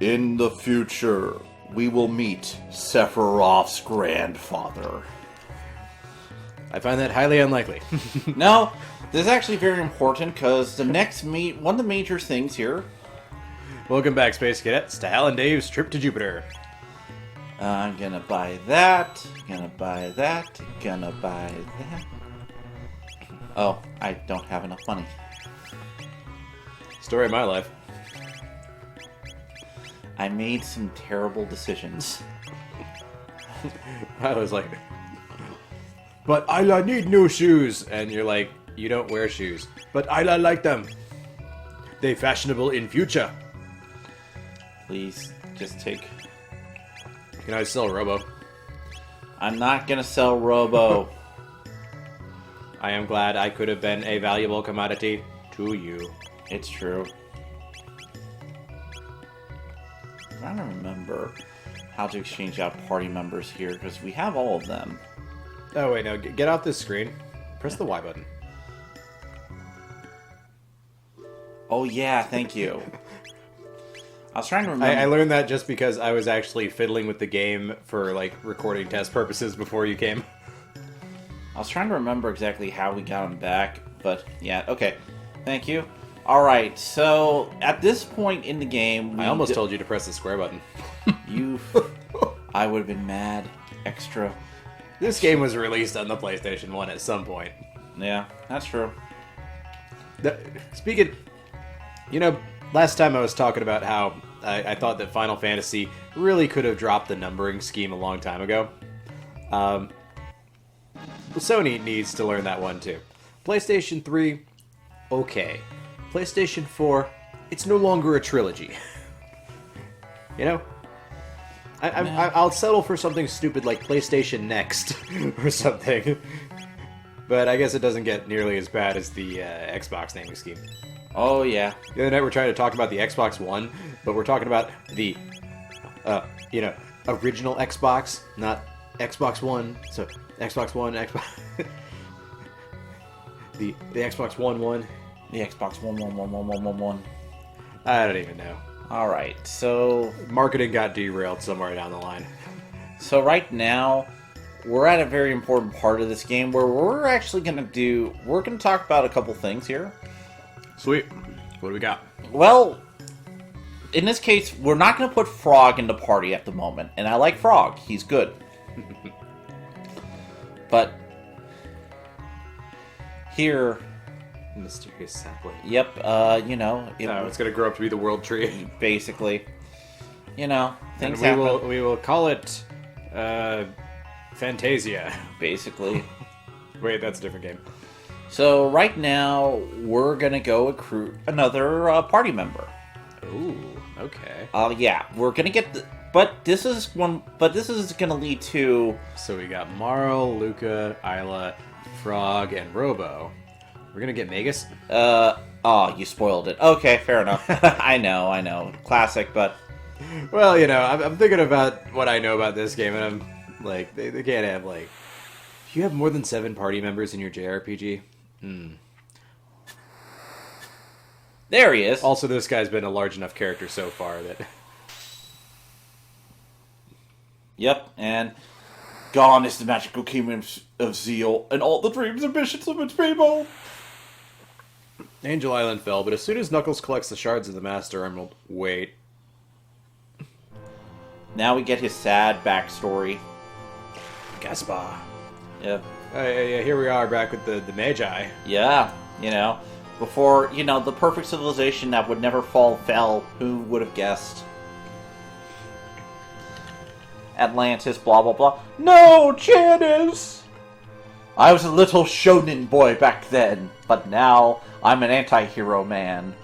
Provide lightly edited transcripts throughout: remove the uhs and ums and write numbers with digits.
In the future, we will meet Sephiroth's grandfather. I find that highly unlikely. No, this is actually very important because the next one of the major things here. Welcome back, Space Cadets, to Hal and Dave's trip to Jupiter. I'm gonna buy that, gonna buy that, gonna buy that. Oh, I don't have enough money. Story of my life. I made some terrible decisions. I was like, but I need new shoes. And you're like, you don't wear shoes. But I like them. They fashionable in future. Please, just take... Can I sell Robo? I'm not gonna sell Robo. I am glad I could have been a valuable commodity to you. It's true. I'm trying to remember how to exchange out party members here, because we have all of them. Oh, wait, no. Get off this screen. Press the Y button. Oh, yeah, thank you. I was trying to remember. I learned that just because I was actually fiddling with the game for, like, recording test purposes before you came. I was trying to remember exactly how we got him back, but yeah, okay. Thank you. Alright, so at this point in the game... I almost told you to press the square button. I would have been mad. Extra. This game was released on the PlayStation 1 at some point. Yeah, that's true. Speaking... You know, last time I was talking about how I thought that Final Fantasy really could have dropped the numbering scheme a long time ago. Sony needs to learn that one too. PlayStation 3, okay. PlayStation 4, it's no longer a trilogy. You know? I'll settle for something stupid like PlayStation Next or something. But I guess it doesn't get nearly as bad as the Xbox naming scheme. Oh, yeah. The other night we're trying to talk about the Xbox One, but we're talking about the, original Xbox, not Xbox One. So, Xbox One, Xbox... the Xbox One. The Xbox One. I don't even know. Alright, so... Marketing got derailed somewhere down the line. So right now, we're at a very important part of this game where we're actually going to we're going to talk about a couple things here. Sweet. What do we got? Well, in this case, we're not going to put Frog into party at the moment. And I like Frog. He's good. But here... Mysterious sapling. Yep, it's going to grow up to be the world tree. Basically. Things happen. We will call it... Fantasia. Basically. Wait, that's a different game. So right now, we're gonna go recruit another party member. Ooh, okay. Yeah, we're gonna get but this is gonna lead to... So we got Marl, Luca, Isla, Frog, and Robo. We're gonna get Magus? Oh, you spoiled it. Okay, fair enough. I know. Classic, but... Well, I'm thinking about what I know about this game, and I'm like, they can't have, like... If you have more than 7 party members in your JRPG... There he is. Also, this guy's been a large enough character so far that... Yep, and... Gone is the magical kingdom of Zeal, and all the dreams and missions of its people! Angel Island fell, but as soon as Knuckles collects the shards of the Master Emerald... Wait. Now we get his sad backstory. Gaspar. Yep. Here we are back with the Magi. Yeah, before, the perfect civilization that would never fell, who would have guessed? Atlantis, blah, blah, blah. No, Janice! I was a little shonen boy back then, but now I'm an anti-hero man.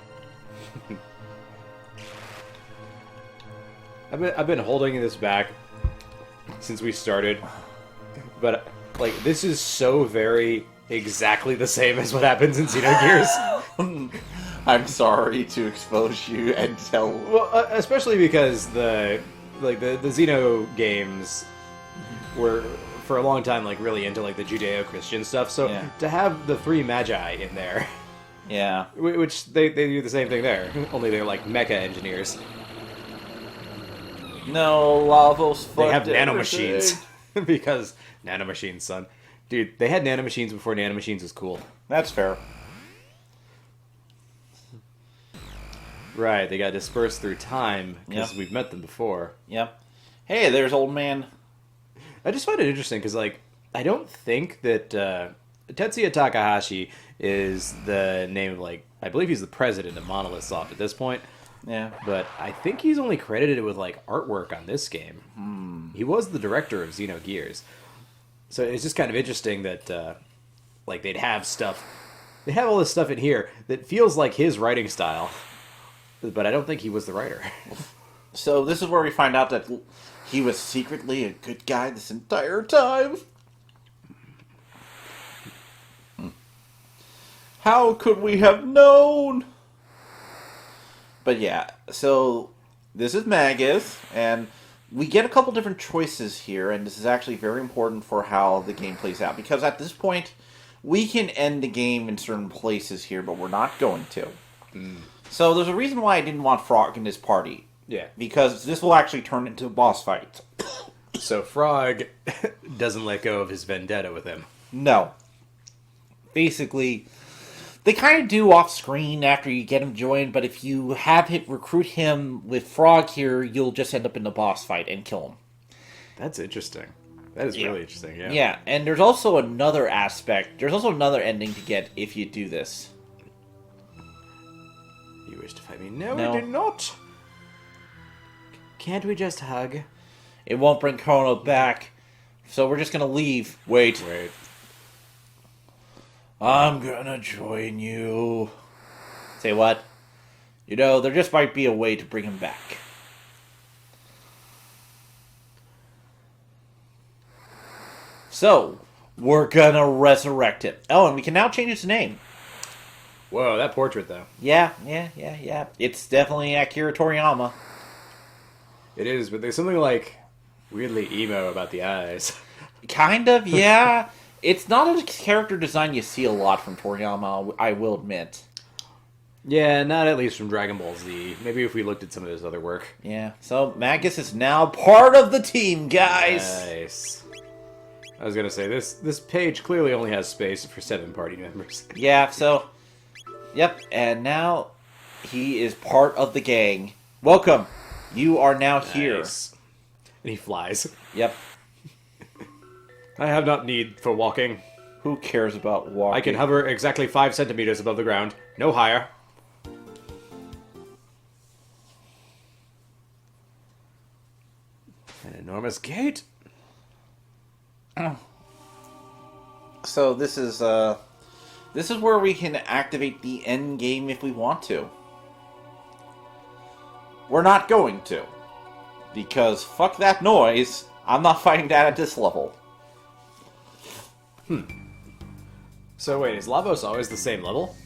I've been holding this back since we started, but this is so very exactly the same as what happens in Xenogears. I'm sorry to expose you and tell. Well, especially because the Xeno games were for a long time really into the Judeo-Christian stuff. So yeah. To have the 3 Magi in there, yeah, which they do the same thing there, only they're mecha engineers. No, Lavos fucked They have everything. nanomachines. Because nanomachines, son. Dude, they had nanomachines before nanomachines was cool. That's fair. Right, they got dispersed through time because Yep. we've met them before. Yep. Hey, there's old man. I just find it interesting because, like, I don't think that Tetsuya Takahashi is the name of, like, I believe he's the president of Monolith Soft at this point. Yeah. But I think he's only credited with, like, artwork on this game. He was the director of Xenogears. So it's just kind of interesting that, like, they'd have stuff. They have all this stuff in here that feels like his writing style. But I don't think he was the writer. So this is where we find out that he was secretly a good guy this entire time. How could we have known? But yeah, so this is Magus, and we get a couple different choices here, and this is actually very important for how the game plays out. Because at this point, we can end the game in certain places here, but we're not going to. So there's a reason why I didn't want Frog in this party. Yeah. Because this will actually turn into a boss fight. So Frog doesn't let go of his vendetta with him. No. Basically, they kind of do off screen after you get him joined, but if you have him recruit him with Frog here, you'll just end up in the boss fight and kill him. That's interesting. That is really interesting, yeah. Yeah, and there's also another aspect. There's also another ending to get if you do this. You wish to fight me? No, No. I do not. Can't we just hug? It won't bring Chrono back, so we're just gonna leave. Wait. I'm gonna join you. Say what? You know, there just might be a way to bring him back. So, we're gonna resurrect him. Oh, and we can now change his name. Whoa, that portrait, though. Yeah. It's definitely Akira Toriyama. It is, but there's something, like, weirdly emo about the eyes. Kind of, yeah. It's not a character design you see a lot from Toriyama, I will admit. Yeah, not at least from Dragon Ball Z. Maybe if we looked at some of his other work. Yeah, so Magus is now part of the team, guys! Nice. I was gonna say, this page clearly only has space for 7 party members. Yeah, so... Yep, and now he is part of the gang. Welcome! You are now here. Nice. And he flies. Yep. I have not need for walking. Who cares about walking? I can hover exactly 5 centimeters above the ground. No higher. An enormous gate. So this is where we can activate the end game if we want to. We're not going to. Because fuck that noise. I'm not fighting that at this level. So wait, is Lavos always the same level?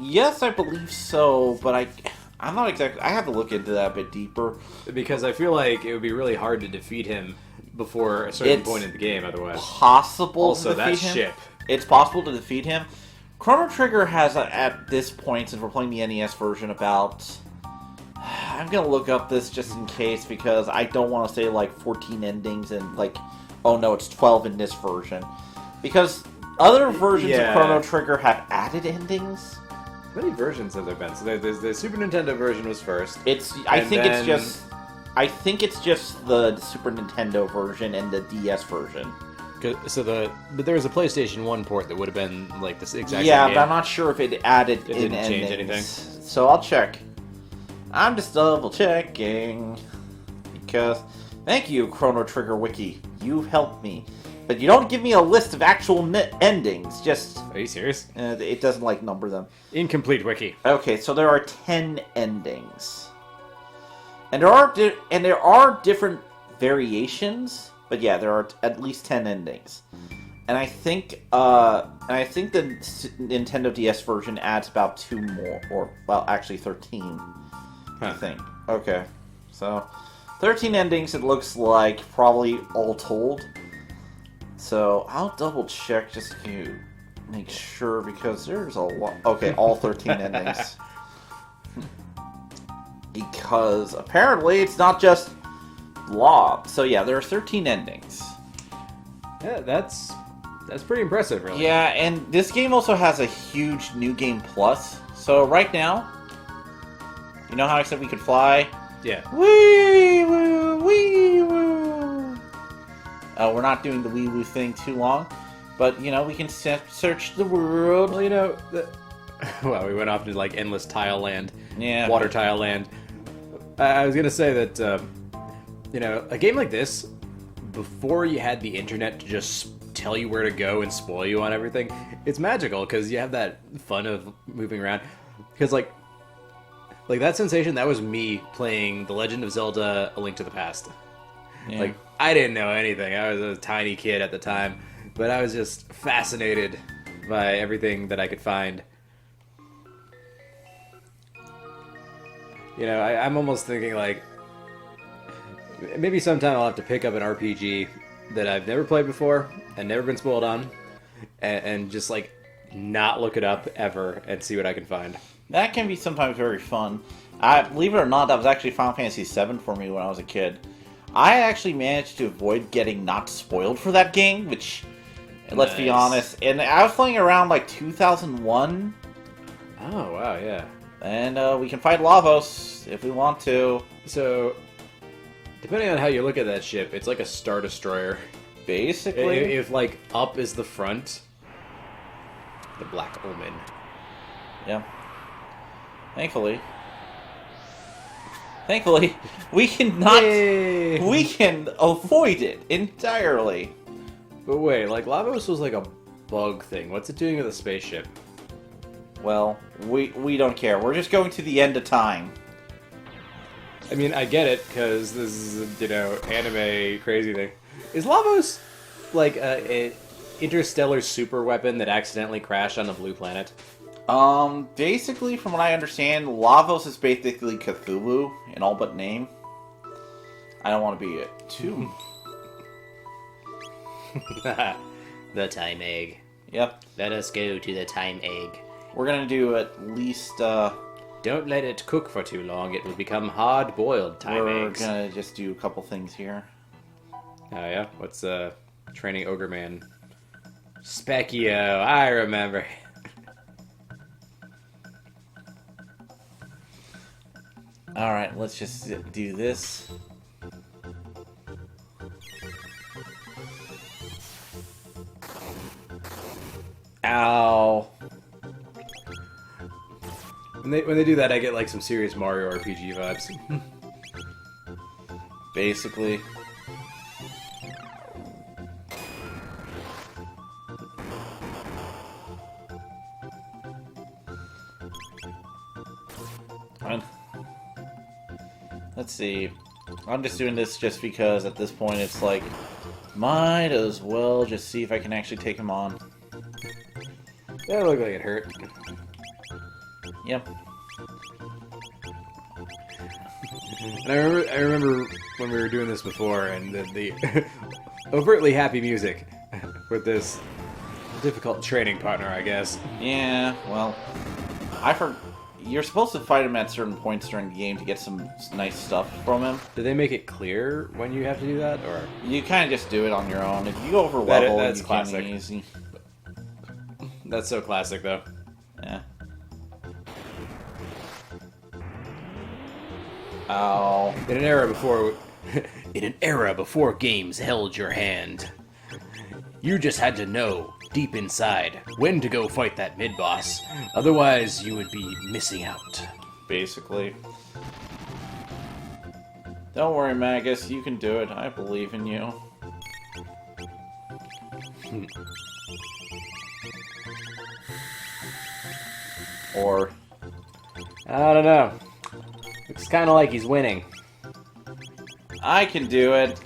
Yes, I believe so, but I'm not exactly... I have to look into that a bit deeper. Because I feel like it would be really hard to defeat him before a certain point in the game otherwise. Possible Also, to defeat that him. ship. It's possible to defeat him. Chrono Trigger has, at this point, since we're playing the NES version, about... I'm gonna look up this just in case, because I don't want to say, like, 14 endings and, like, oh no, it's 12 in this version. Because other versions of Chrono Trigger have added endings. How many versions have there been? So there's the Super Nintendo version was first. I think it's just the Super Nintendo version and the DS version. But there was a PlayStation 1 port that would have been like this exact Yeah, same game. but I'm not sure if it added It in didn't endings. change anything. So I'll check. I'm just double checking. Because, thank you, Chrono Trigger Wiki. You helped me. But you don't give me a list of actual endings. Just... Are you serious? it doesn't, like, number them. Incomplete wiki. Okay, so there are 10 endings. And there are different variations, but yeah, there are at least 10 endings. And I think the Nintendo DS version adds about 2 more, or well, actually 13. I think. Okay, so 13 endings. It looks like, probably all told. So I'll double check just to make sure, because there's a lot. Okay, all 13 endings. because apparently it's not just Lob. So yeah, there are 13 endings. Yeah, that's pretty impressive, really. Yeah, and this game also has a huge New Game Plus. So right now, you know how I said we could fly? Yeah. Wee woo, wee woo. We're not doing the wee woo thing too long, but you know we can search the world. Well, you know, well, we went off to like endless tile land, water tile land. I was gonna say that you know, a game like this, before you had the internet to just tell you where to go and spoil you on everything, it's magical because you have that fun of moving around. Because like that sensation, that was me playing The Legend of Zelda: A Link to the Past. Yeah. Like, I didn't know anything. I was a tiny kid at the time, but I was just fascinated by everything that I could find. You know, I'm almost thinking like, maybe sometime I'll have to pick up an RPG that I've never played before and never been spoiled on, and just like not look it up ever and see what I can find. That can be sometimes very fun. Believe it or not, that was actually Final Fantasy VII for me when I was a kid. I actually managed to avoid getting not spoiled for that game, which, let's be honest, and I was playing around like 2001. Oh, wow, yeah. And we can fight Lavos if we want to. So, depending on how you look at that ship, it's like a Star Destroyer. Basically. If like, up is the front, the Black Omen. Yeah. Thankfully, we cannot. Yay! We can avoid it entirely. But wait, like Lavos was like a bug thing. What's it doing with a spaceship? Well, we don't care. We're just going to the end of time. I mean, I get it because this is anime crazy thing. Is Lavos like a interstellar super weapon that accidentally crashed on the blue planet? Basically, from what I understand, Lavos is basically Cthulhu in all but name. I don't want to be too... The time egg. Yep. Let us go to the time egg. We're gonna do at least, Don't let it cook for too long. It will become hard-boiled time eggs. We're gonna just do a couple things here. Oh, yeah? What's, training Ogre Man? Specchio, I remember. Alright, let's just do this. Ow. When they do that, I get like some serious Mario RPG vibes. Basically. Let's see. I'm just doing this just because at this point it's like, might as well just see if I can actually take him on. That looked like it hurt. Yep. And I remember when we were doing this before, and the overtly happy music with this difficult training partner, I guess. Yeah, well, you're supposed to fight him at certain points during the game to get some nice stuff from him. Do they make it clear when you have to do that, or you kind of just do it on your own? If you go over level, that's you classic. can easy. That's so classic, though. Yeah. Ow. In an era before games held your hand, you just had to know deep inside when to go fight that mid-boss. Otherwise, you would be missing out. Basically. Don't worry, Magus. You can do it. I believe in you. Or... I don't know. Looks kind of like he's winning. I can do it.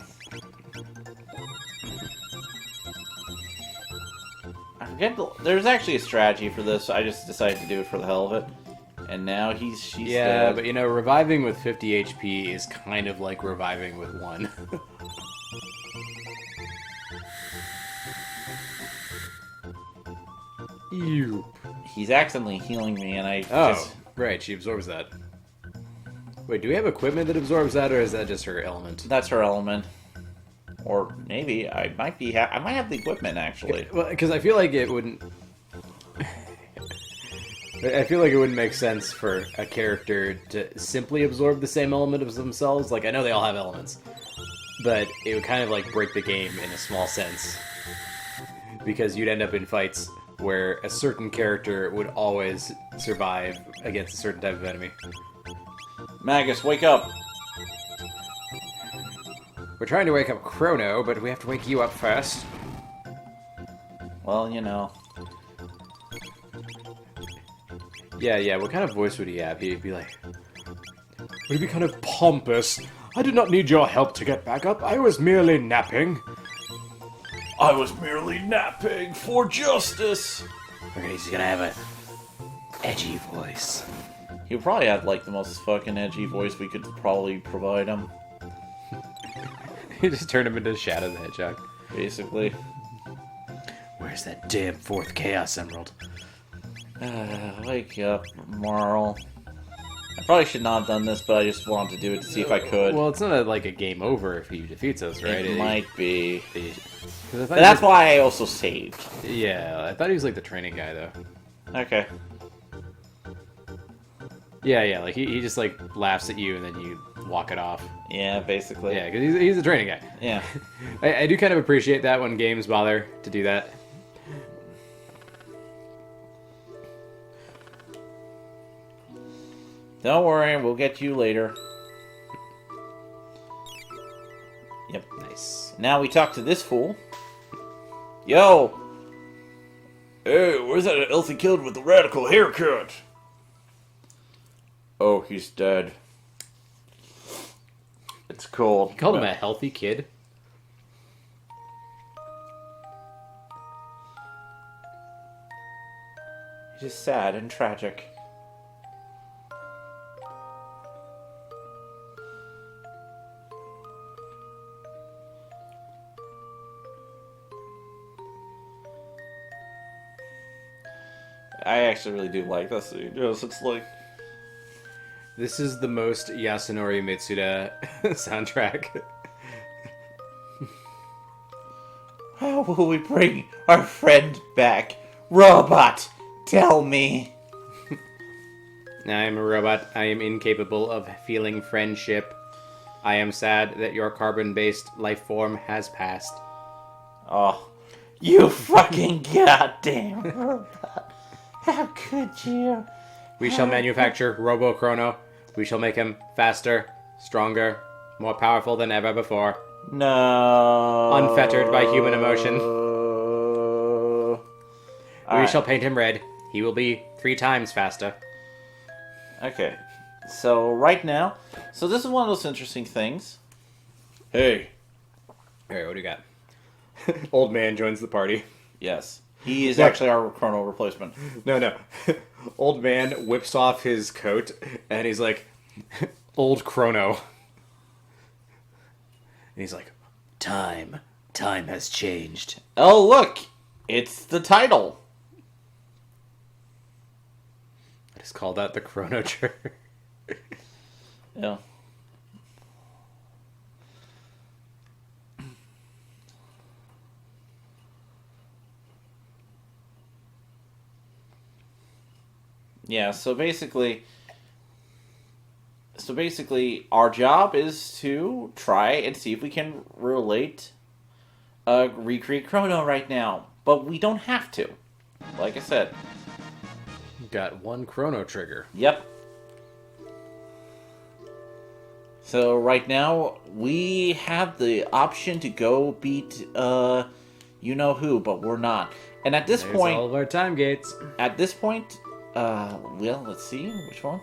I forget. There's actually a strategy for this. I just decided to do it for the hell of it. And now she's dead. But reviving with 50 HP is kind of like reviving with 1. Ew. He's accidentally healing me, and I Oh, just... right, she absorbs that. Wait, do we have equipment that absorbs that, or is that just her element? That's her element. Or maybe I might have the equipment actually. Well, because I feel like it wouldn't. I feel like it wouldn't make sense for a character to simply absorb the same element as themselves. Like, I know they all have elements, but it would kind of like break the game in a small sense, because you'd end up in fights where a certain character would always survive against a certain type of enemy. Magus, wake up! We're trying to wake up Chrono, but we have to wake you up first. Well, you know. Yeah, what kind of voice would he have? He'd be like... Would he be kind of pompous? I did not need your help to get back up. I was merely napping. I was merely napping for justice! Okay, he's gonna have a edgy voice. He'll probably have, like, the most fucking edgy voice we could probably provide him. You just turn him into Shadow the Hedgehog. Basically. Where's that damn fourth Chaos Emerald? Wake up, Marl. I probably should not have done this, but I just wanted to do it to see if I could. Well, it's not like a game over if he defeats us, right? It might be. But that's why I also saved. Yeah, I thought he was like the training guy, though. Okay. Yeah, like he just like laughs at you and then you walk it off. Yeah, basically. Yeah, because he's the training guy. Yeah. I do kind of appreciate that when games bother to do that. Don't worry, we'll get you later. Yep. Nice. Now we talk to this fool. Yo! Hey, where's that healthy kid with the radical haircut? Oh, he's dead. It's cold. You called him a healthy kid? He's just sad and tragic. I actually really do like this scene. Yes, it's like... This is the most Yasunori Mitsuda soundtrack. How will we bring our friend back? Robot, tell me. I am a robot. I am incapable of feeling friendship. I am sad that your carbon-based life form has passed. Oh, you fucking goddamn robot. How could you? We shall manufacture Robo Chrono. We shall make him faster, stronger, more powerful than ever before. No. Unfettered by human emotion. We Right. shall paint him red. He will be 3 times faster. Okay. So, right now... So, this is one of those interesting things. Hey. Alright, what do you got? Old man joins the party. Yes. He is actually our Chrono replacement. No. Old man whips off his coat, and he's like, Old Chrono. And he's like, Time has changed. Oh, look! It's the title. I just called that the Chrono Trigger. Yeah. Yeah, so basically, our job is to try and see if we can recreate Chrono right now. But we don't have to. Like I said. Got 1 Chrono Trigger. Yep. So right now, we have the option to go beat, you-know-who, but we're not. And at this There's point... all of our time gates. At this point... well, let's see. Which one?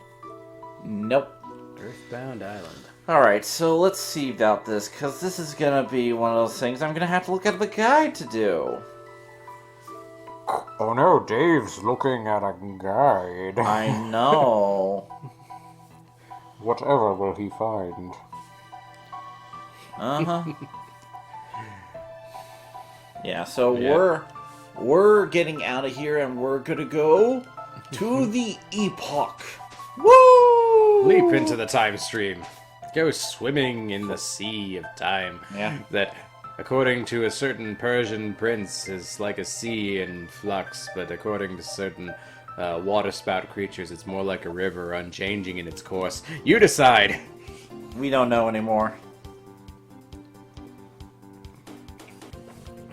Nope. Earthbound Island. Alright, so let's see about this, because this is going to be one of those things I'm going to have to look at the guide to do. Oh no, Dave's looking at a guide. I know. Whatever will he find? Uh-huh. Yeah, so we're getting out of here, and we're going to go to the Epoch. Woo! Leap into the time stream. Go swimming in the sea of time. Yeah. That, according to a certain Persian prince, is like a sea in flux, but according to certain waterspout creatures, it's more like a river, unchanging in its course. You decide! We don't know anymore.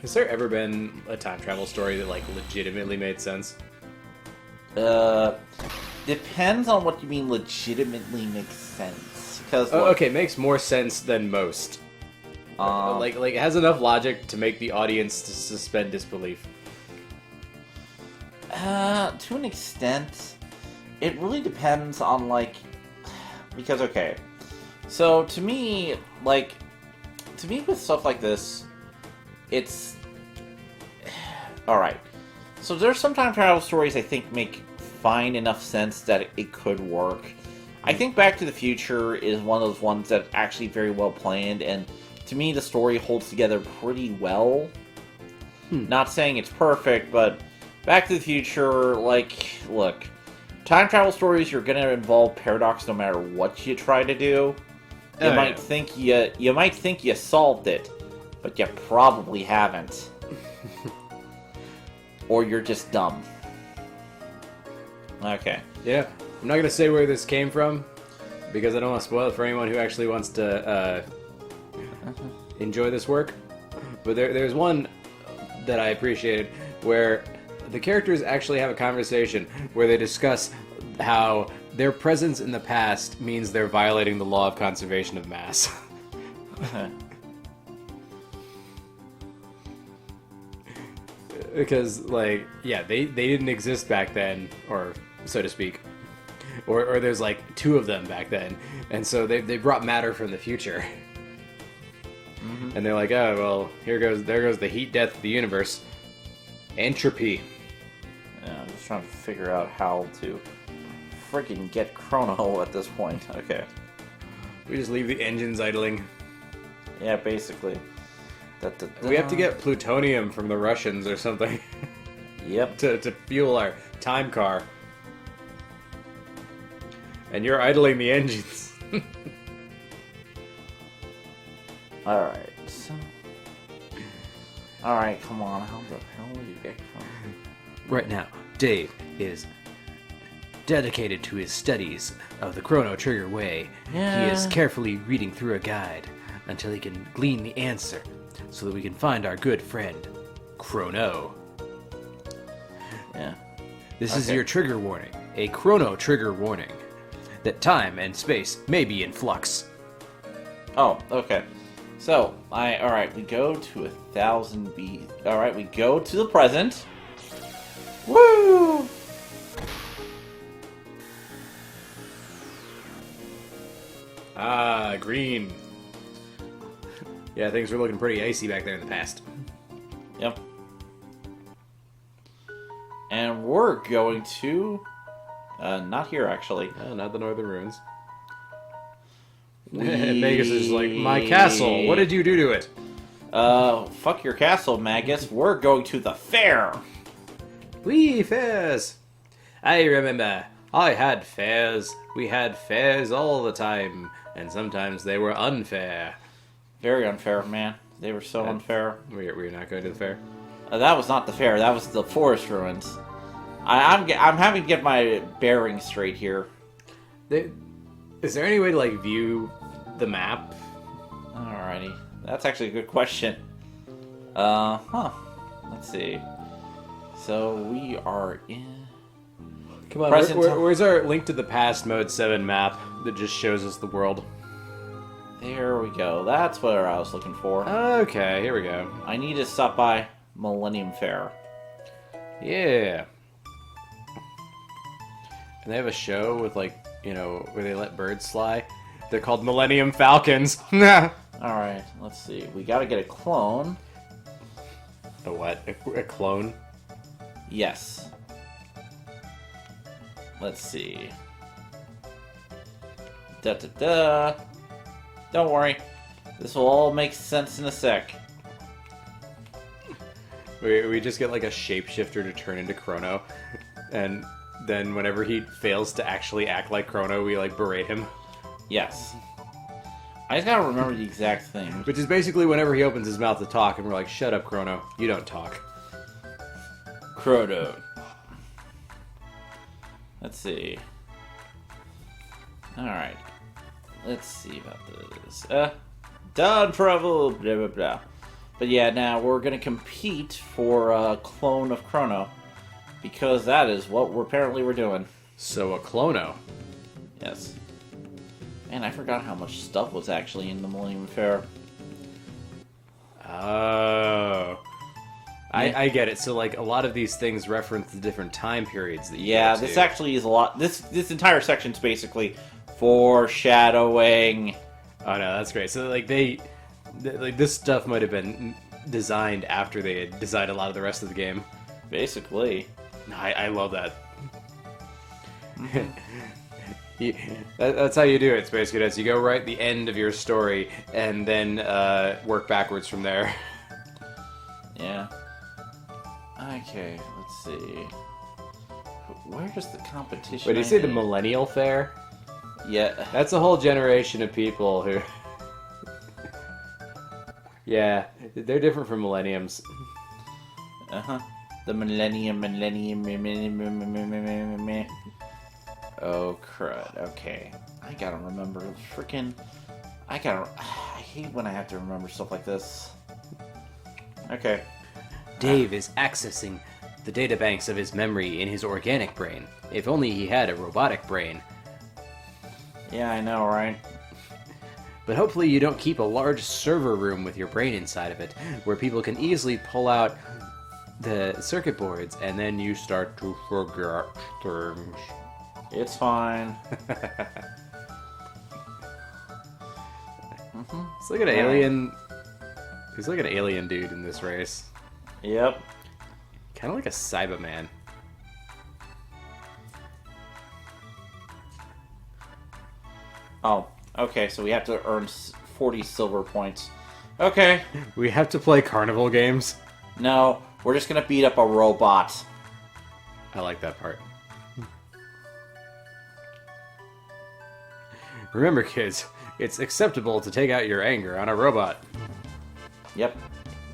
Has there ever been a time travel story that, like, legitimately made sense? Depends on what you mean legitimately makes sense. Because, Okay, makes more sense than most. Like it has enough logic to make the audience to suspend disbelief. to an extent, it really depends on, like, because, okay, so to me with stuff like this, it's, alright, so there's some time travel stories I think make fine enough sense that it could work. I think Back to the Future is one of those ones that actually very well planned, and to me the story holds together pretty well. Not saying it's perfect, but Back to the Future, like, look, time travel stories, you're gonna involve paradox no matter what you try to do. You might think you solved it, but you probably haven't. Or you're just dumb. Okay. Yeah, I'm not gonna say where this came from because I don't want to spoil it for anyone who actually wants to enjoy this work. But there's one that I appreciated where the characters actually have a conversation where they discuss how their presence in the past means they're violating the law of conservation of mass. Because, like, yeah, they didn't exist back then, or so to speak. Or there's, like, two of them back then. And so they brought matter from the future. Mm-hmm. And they're like, oh, well, there goes the heat death of the universe. Entropy. Yeah, I'm just trying to figure out how to freaking get Chrono at this point. Okay. We just leave the engines idling. Yeah, basically. We have to get plutonium from the Russians or something. Yep. to fuel our time car. And you're idling the engines. Alright, so... Alright, come on, how the hell will you get Chrono? Right now, Dave is dedicated to his studies of the Chrono Trigger way. Yeah. He is carefully reading through a guide until he can glean the answer so that we can find our good friend, Chrono. Yeah. This is your trigger warning, a Chrono Trigger warning, that time and space may be in flux. Oh, okay. So, alright, we go to 1000 B. Alright, we go to the present. Woo! Ah, green. Yeah, things were looking pretty icy back there in the past. Yep. And we're going to... not here, actually. Not the Northern Ruins. Magus is like, my castle, what did you do to it? Fuck your castle, Magus. We're going to the fair! We fairs! I remember, I had fairs. We had fairs all the time, and sometimes they were unfair. Very unfair, man. They were so unfair. We're not going to the fair? That was not the fair. That was the forest ruins. I'm having to get my bearings straight here. Is there any way to, like, view the map? Alrighty. That's actually a good question. Let's see. So, we are in... Come on, Present where's our Link to the Past Mode 7 map that just shows us the world? There we go. That's what I was looking for. Okay, here we go. I need to stop by Millennium Fair. Yeah. And they have a show with, like, you know, where they let birds fly. They're called Millennium Falcons. Alright, let's see. We gotta get a clone. A what? A clone? Yes. Let's see. Da-da-da. Don't worry. This will all make sense in a sec. We just get, like, a shapeshifter to turn into Chrono. And then whenever he fails to actually act like Chrono, we like berate him. Yes. I just gotta remember the exact thing. Which is basically whenever he opens his mouth to talk, and we're like, "Shut up, Chrono! You don't talk." Chrono. Let's see. Alright. Let's see about this. Done travel, blah blah blah. But yeah, now we're gonna compete for a clone of Chrono. Because that is what we're doing. So a Chrono. Yes. Man, I forgot how much stuff was actually in the Millennial Fair. Oh. I get it. So, like, a lot of these things reference the different time periods that you go to. This actually is a lot. This entire section's basically foreshadowing. Oh, no, that's great. So, like, this stuff might have been designed after they had designed a lot of the rest of the game. Basically. I love that. That's how you do it, Space Cadets. You go right at the end of your story, and then work backwards from there. Yeah. Okay, let's see. Where's the competition? Wait, did you say the Millennial Fair? Yeah. That's a whole generation of people who... Yeah, they're different from millenniums. Uh-huh. The millennium. Oh, crud. Okay. I gotta remember freaking... I hate when I have to remember stuff like this. Okay. Dave is accessing the databanks of his memory in his organic brain. If only he had a robotic brain. Yeah, I know, right? But hopefully you don't keep a large server room with your brain inside of it, where people can easily pull out the circuit boards, and then you start to forget things. It's fine. It's like an alien... He's like an alien dude in this race. Yep. Kind of like a Cyberman. Oh, okay, so we have to earn 40 silver points. Okay. We have to play carnival games. No, we're just gonna beat up a robot. I like that part. Remember, kids, it's acceptable to take out your anger on a robot. Yep.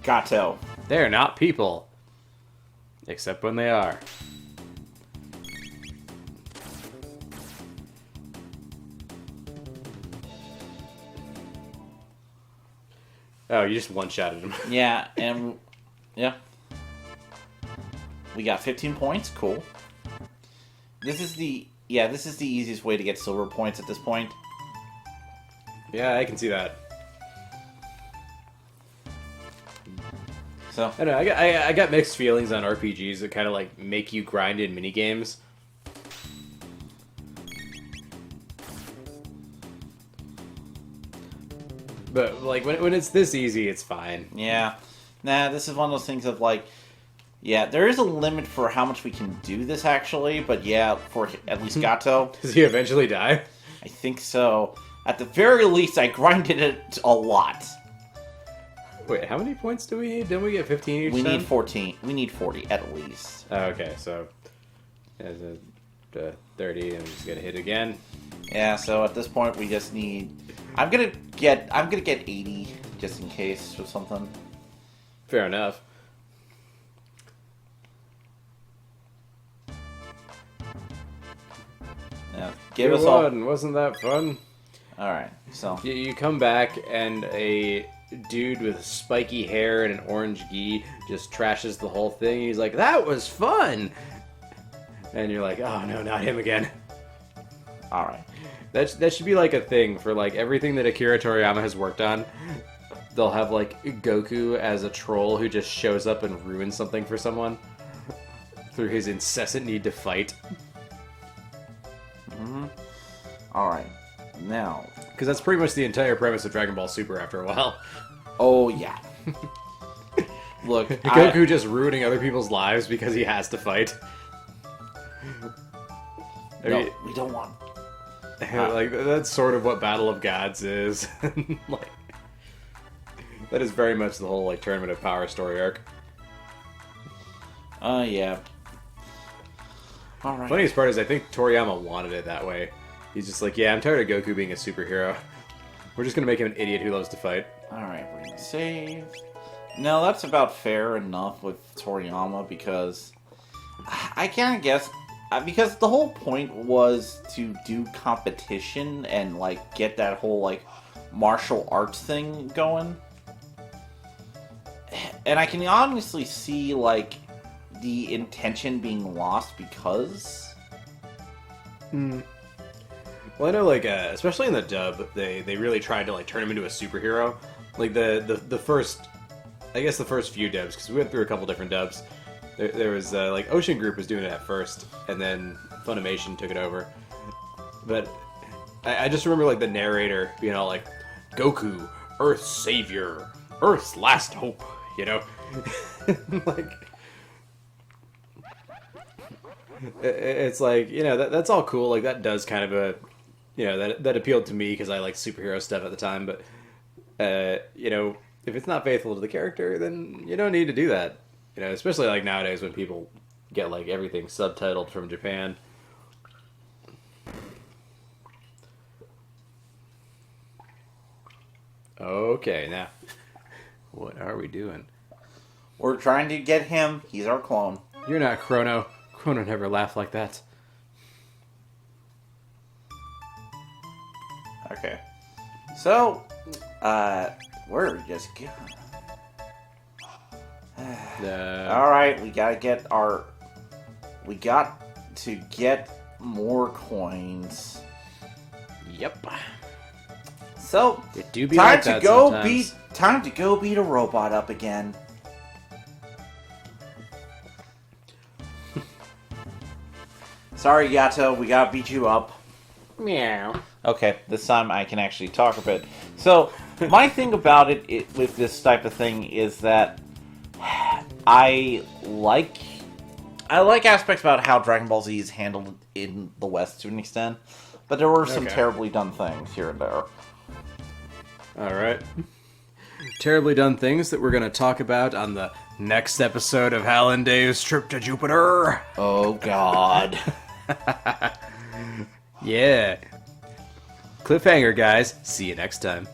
Gato. They're not people. Except when they are. Oh, you just one-shotted him. Yeah, and... Yeah. We got 15 points. Cool. This is the... Yeah, this is the easiest way to get silver points at this point. Yeah, I can see that. So I don't know, I got mixed feelings on RPGs that kind of like make you grind in minigames. But like when it's this easy, it's fine. yeah, nah, this is one of those things of like, yeah, there is a limit for how much we can do this actually, but yeah, for at least Gato, Does he eventually die? I think so. At the very least, I grinded it a lot. Wait, how many points do we need? Didn't we get 15 each We time? need 14. We need 40 at least. Oh, okay, so there's a 30, and we just gotta hit again. Yeah, so at this point we just need. I'm gonna get 80 just in case or something. Fair enough. Yeah, give us all. Wasn't that fun? All right, so You come back and a dude with spiky hair and an orange gi just trashes the whole thing. He's like, "That was fun," and you're like, "Oh no, not him again." all right. That should be like a thing for like everything that Akira Toriyama has worked on. They'll have like Goku as a troll who just shows up and ruins something for someone through his incessant need to fight. All right, now. Because that's pretty much the entire premise of Dragon Ball Super after a while. Oh yeah. Look, Goku just ruining other people's lives because he has to fight. I No, mean, we don't want. like that's sort of what Battle of Gods is. Like that is very much the whole like Tournament of Power story arc. Yeah. All right. Funniest part is I think Toriyama wanted it that way. He's just like, yeah, I'm tired of Goku being a superhero. We're just gonna make him an idiot who loves to fight. All right, we're gonna save. No, that's about fair enough with Toriyama because I can't guess because the whole point was to do competition and like get that whole like martial arts thing going. And I can honestly see like the intention being lost because. Well, I know, like, especially in the dub, they really tried to like turn him into a superhero. Like the first, I guess the first few dubs, because we went through a couple different dubs. There was like Ocean Group was doing it at first, and then Funimation took it over. But I just remember like the narrator being all like, "Goku, Earth's savior, Earth's last hope," you know, like. It's like, you know, that's all cool. Like, that does kind of a, you know, that appealed to me because I like superhero stuff at the time. But, you know, if it's not faithful to the character, then you don't need to do that. You know, especially like nowadays when people get like everything subtitled from Japan. Okay, now, what are we doing? We're trying to get him. He's our clone. You're not Chrono. Chrono never laughed like that. Okay. So, we're just going. Alright, we got to get more coins. Yep. So, It do be like that sometimes. time to go beat a robot up again. Sorry, Yato, we gotta beat you up. Meow. Okay, this time I can actually talk a bit. So, my thing about it with this type of thing is that I like aspects about how Dragon Ball Z is handled in the West to an extent, but there were some terribly done things here and there. Alright. Terribly done things that we're going to talk about on the next episode of Hal and Dave's Trip to Jupiter. Oh, God. Yeah. Cliffhanger, guys. See you next time.